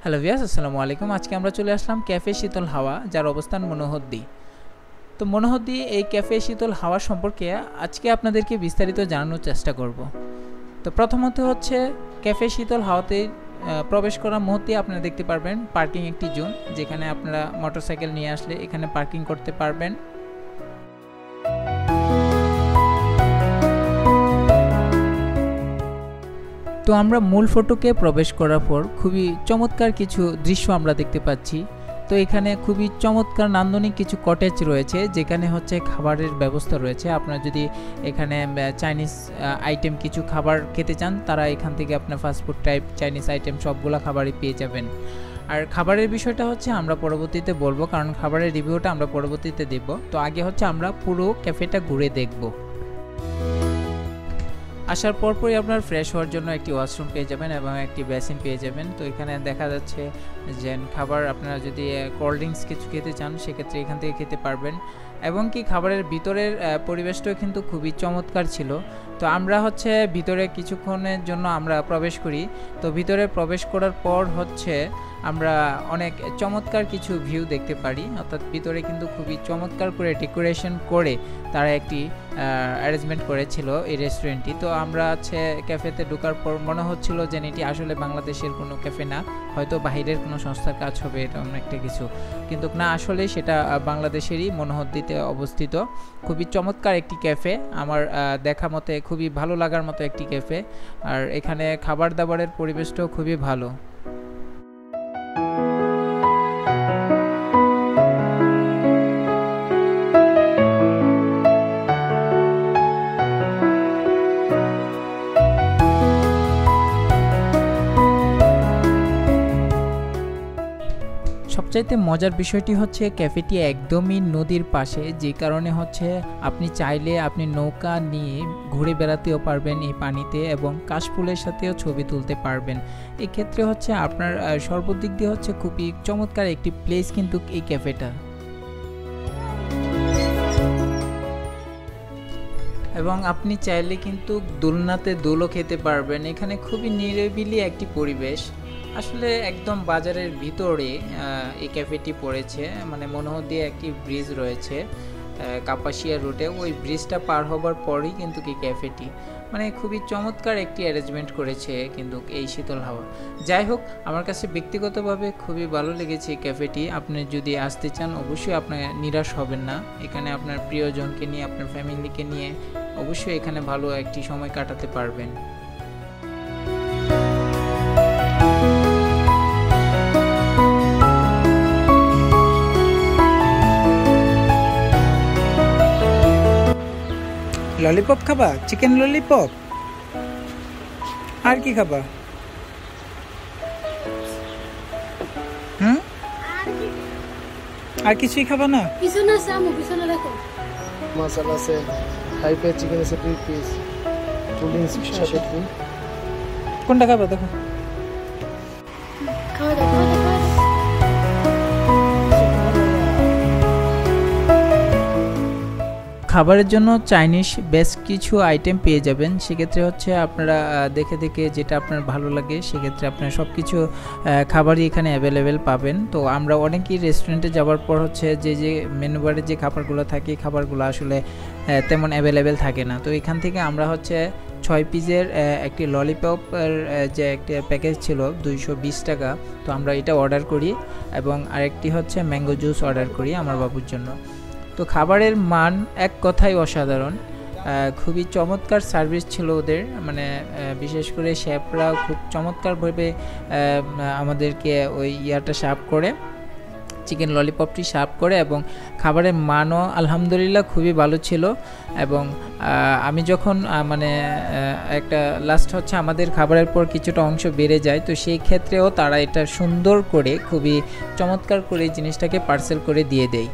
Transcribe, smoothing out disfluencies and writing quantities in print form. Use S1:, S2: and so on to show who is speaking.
S1: Hello viewers, আসসালামু আলাইকুম। আজকে আমরা চলে আসলাম ক্যাফে শীতল হাওয়া, যার অবস্থান মনোহরদী। তো মনোহরদী এই ক্যাফে শীতল হাওয়া সম্পর্কে আজকে আপনাদেরকে বিস্তারিত জানানোর চেষ্টা করব। তো প্রথমত হচ্ছে ক্যাফে শীতল হাওয়াতে প্রবেশ করার মুহূর্তে আপনারা দেখতে পারবেন পার্কিং একটি জোন, যেখানে আপনারা মোটরসাইকেল নিয়ে আসলে এখানে পার্কিং করতে পারবেন। তো আমরা মূল ফটকে প্রবেশ করার পর খুবই চমৎকার কিছু দৃশ্য আমরা দেখতে পাচ্ছি। তো এখানে খুবই চমৎকার নান্দনিক কিছু কটেজ রয়েছে, যেখানে হচ্ছে খাবারের ব্যবস্থা রয়েছে। আপনারা যদি এখানে চাইনিজ আইটেম কিছু খাবার খেতে চান, তারা এখান থেকে আপনার ফাস্টফুড টাইপ চাইনিজ আইটেম সবগুলো খাবারই পেয়ে যাবেন। আর খাবারের বিষয়টা হচ্ছে আমরা পরবর্তীতে বলবো, কারণ খাবারের রিভিউটা আমরা পরবর্তীতে দেব। তো আগে হচ্ছে আমরা পুরো ক্যাফেটা ঘুরে দেখব। আসার পরপরই আপনার ফ্রেশ হওয়ার জন্য একটি ওয়াশরুম পেয়ে যাবেন এবং একটি বেসিন পেয়ে যাবেন। তো এখানে দেখা যাচ্ছে যে খাবার আপনারা যদি কোল্ড ড্রিঙ্কস কিছু খেতে চান, সেক্ষেত্রে এখান থেকে খেতে পারবেন। এবং কি খাবারের ভিতরের পরিবেশটাও কিন্তু খুবই চমৎকার ছিল। তো আমরা হচ্ছে ভিতরে কিছুক্ষণের জন্য আমরা প্রবেশ করি। তো ভিতরে প্রবেশ করার পর হচ্ছে আমরা অনেক চমৎকার কিছু ভিউ দেখতে পারি, অর্থাৎ ভিতরে কিন্তু খুবই চমৎকার করে ডেকোরেশন করে তারা একটি অ্যারেঞ্জমেন্ট করেছিল এই রেস্টুরেন্টটি। তো আমরা হচ্ছে ক্যাফেতে ঢোকার পর মনে হচ্ছিল যে এটি আসলে বাংলাদেশের কোনো ক্যাফে না, হয়তো বাইরের কোনো সংস্থার কাজ হবে এরকম একটা কিছু, কিন্তু না, আসলে সেটা বাংলাদেশেরই মনোহরদীতে অবস্থিত খুবই চমৎকার একটি ক্যাফে। আমার দেখা মতে খুবই ভালো লাগার মতো একটি ক্যাফে। আর এখানে খাবার দাবারের পরিবেশটাও খুবই ভালো। সবচাইতে মজার বিষয়টি হচ্ছে ক্যাফেটি একদমই নদীর পাশে, যে কারণে হচ্ছে আপনি চাইলে আপনি নৌকা নিয়ে ঘুরে বেড়াতেও পারবেন এই পানিতে, এবং কাশফুলের সাথেও ছবি তুলতে পারবেন। এক্ষেত্রে হচ্ছে আপনার সর্বদিক দিয়ে হচ্ছে খুবই চমৎকার একটি প্লেস কিন্তু এই ক্যাফেটা। এবং আপনি চাইলে কিন্তু দোলনাতে দোলও খেতে পারবেন। এখানে খুবই নিরিবিলি একটি পরিবেশ। আসলে একদম বাজারের ভিতরে এই ক্যাফেটি পড়েছে, মানে মনোহরদী একটি ব্রিজ রয়েছে কাপাসিয়া রুটে, ওই ব্রিজটা পার হবার পরই কিন্তু এই ক্যাফেটি, মানে খুবই চমৎকার একটি অ্যারেঞ্জমেন্ট করেছে কিন্তু এই শীতল হাওয়া। যাই হোক, আমার কাছে ব্যক্তিগতভাবে খুবই ভালো লেগেছে এই ক্যাফেটি। আপনি যদি আসতে চান অবশ্যই আপনি নিরাশ হবেন না। এখানে আপনার প্রিয়জনকে নিয়ে, আপনার ফ্যামিলিকে নিয়ে অবশ্যই এখানে ভালো একটি সময় কাটাতে পারবেন। ললিপপ খাবা? Chicken lollipop? আর কি খাবা? আর কিছুই খাবা না?
S2: পিছনে সামু, পিছনে রাখো।
S3: মশলা আছে, হাই পে চিকেন আছে 2 পিস, টুলিংস সাথে 3।
S1: কোনটা খাবা দেখো?
S2: খাওয়া দাও, খাওয়া দাও।
S1: খাবারের জন্য চাইনিজ বেশ কিছু আইটেম পেয়ে যাবেন। সেক্ষেত্রে হচ্ছে আপনারা দেখে দেখে যেটা আপনার ভালো লাগে, সেক্ষেত্রে আপনারা সব কিছু খাবারই এখানে অ্যাভেলেবেল পাবেন। তো আমরা অনেকেই রেস্টুরেন্টে যাওয়ার পর হচ্ছে যে মেনু বারে যে খাবারগুলো থাকে, খাবারগুলো আসলে তেমন অ্যাভেলেবেল থাকে না। তো এখান থেকে আমরা হচ্ছে 6 পিসের একটি ললিপপের যে একটা প্যাকেজ ছিল 220 টাকা, তো আমরা এটা অর্ডার করি, এবং আরেকটি হচ্ছে ম্যাঙ্গো জুস অর্ডার করি আমার বাবুর জন্য। তো খাবারের মান এক কথায় অসাধারণ, খুবই চমৎকার সার্ভিস ছিল ওদের, মানে বিশেষ করে শেফরা খুব চমৎকারভাবে আমাদেরকে ওই সার্ভ করে, চিকেন ললিপপটি সার্ভ করে, এবং খাবারের মানও আলহামদুলিল্লাহ খুবই ভালো ছিল। এবং আমি যখন মানে একটা লাস্ট হচ্ছে আমাদের খাবারের পর কিছুটা অংশ বেড়ে যায়, তো সেই ক্ষেত্রেও তারা এটা সুন্দর করে খুবই চমৎকার করে জিনিসটাকে পার্সেল করে দিয়ে দেয়।